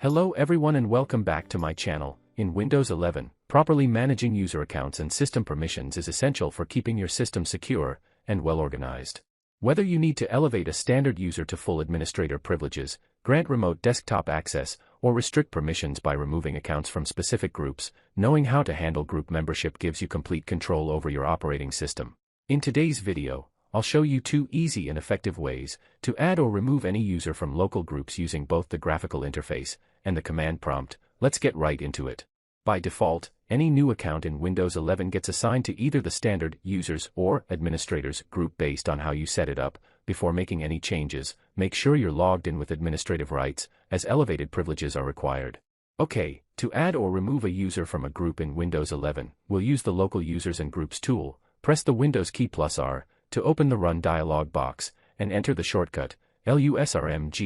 Hello everyone and welcome back to my channel. In Windows 11, properly managing user accounts and system permissions is essential for keeping your system secure and well organized. Whether you need to elevate a standard user to full administrator privileges, grant remote desktop access, or restrict permissions by removing accounts from specific groups, knowing how to handle group membership gives you complete control over your operating system. In today's video, I'll show you 2 easy and effective ways to add or remove any user from local groups using both the graphical interface and the command prompt. Let's get right into it. By default, any new account in Windows 11 gets assigned to either the standard users or administrators group based on how you set it up. Before making any changes, make sure you're logged in with administrative rights, as elevated privileges are required. Okay, to add or remove a user from a group in Windows 11, we'll use the Local Users and Groups tool. Press the Windows key +R to open the Run dialog box, and enter the shortcut lusrmgr.msc,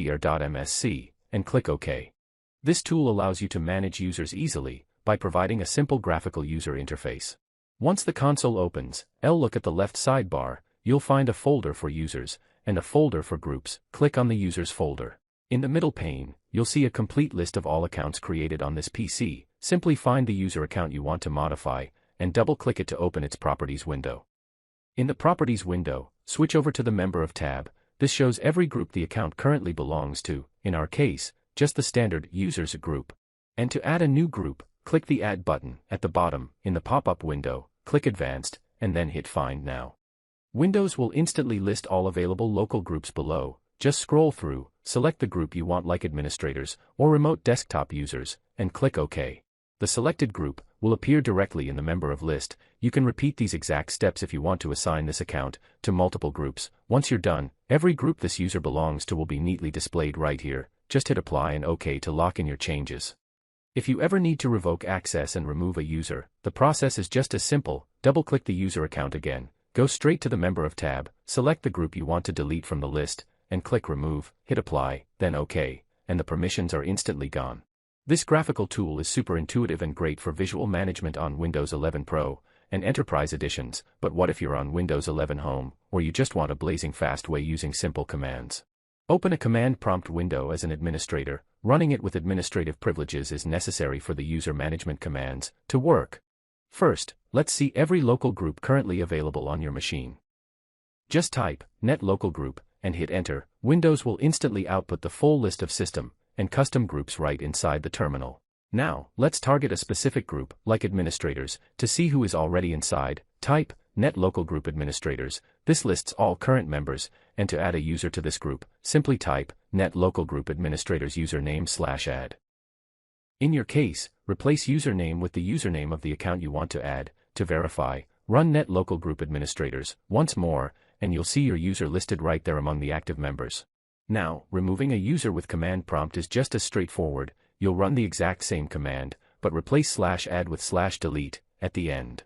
and click OK. This tool allows you to manage users easily by providing a simple graphical user interface. Once the console opens, look at the left sidebar. You'll find a folder for users and a folder for groups. Click on the users folder. In the middle pane, you'll see a complete list of all accounts created on this PC. Simply find the user account you want to modify and double-click it to open its properties window. In the properties window, switch over to the Member of tab. This shows every group the account currently belongs to, in our case, just the standard users group. And to add a new group, click the Add button at the bottom. In the pop-up window, click Advanced, and then hit Find Now. Windows will instantly list all available local groups below. Just scroll through, select the group you want like administrators or remote desktop users, and click OK. The selected group will appear directly in the Member of list. You can repeat these exact steps if you want to assign this account to multiple groups. Once you're done, every group this user belongs to will be neatly displayed right here. Just hit Apply and OK to lock in your changes. If you ever need to revoke access and remove a user, the process is just as simple. Double-click the user account again, go straight to the Member of tab, select the group you want to delete from the list, and click Remove, hit Apply, then OK, and the permissions are instantly gone. This graphical tool is super intuitive and great for visual management on Windows 11 Pro and Enterprise editions, but what if you're on Windows 11 Home, or you just want a blazing fast way using simple commands? Open a command prompt window as an administrator. Running it with administrative privileges is necessary for the user management commands to work. First, let's see every local group currently available on your machine. Just type net local group and hit enter. Windows will instantly output the full list of system and custom groups right inside the terminal. Now, let's target a specific group, like administrators, to see who is already inside. Type net local group administrators. This lists all current members, and to add a user to this group, simply type net local group administrators username/add. In your case, replace username with the username of the account you want to add. To verify, run net local group administrators once more, and you'll see your user listed right there among the active members. Now, removing a user with command prompt is just as straightforward. You'll run the exact same command, but replace /add with /delete at the end.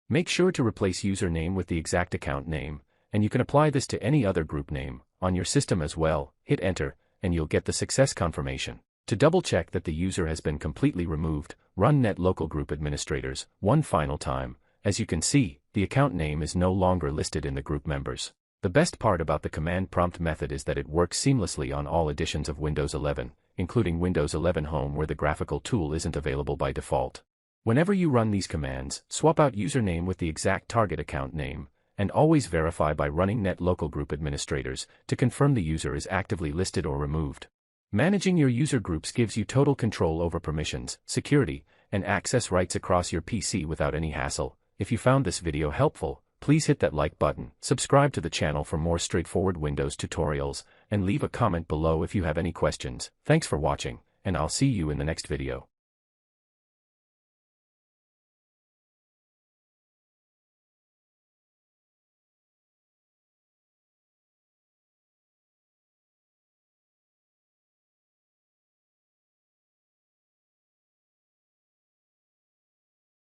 Make sure to replace username with the exact account name, and you can apply this to any other group name on your system as well. Hit enter, and you'll get the success confirmation. To double-check that the user has been completely removed, run net local group administrators one final time. As you can see, the account name is no longer listed in the group members. The best part about the command prompt method is that it works seamlessly on all editions of Windows 11, including Windows 11 Home where the graphical tool isn't available by default. Whenever you run these commands, swap out username with the exact target account name, and always verify by running net local group administrators to confirm the user is actively listed or removed. Managing your user groups gives you total control over permissions, security, and access rights across your PC without any hassle. If you found this video helpful, please hit that like button, subscribe to the channel for more straightforward Windows tutorials, and leave a comment below if you have any questions. Thanks for watching, and I'll see you in the next video.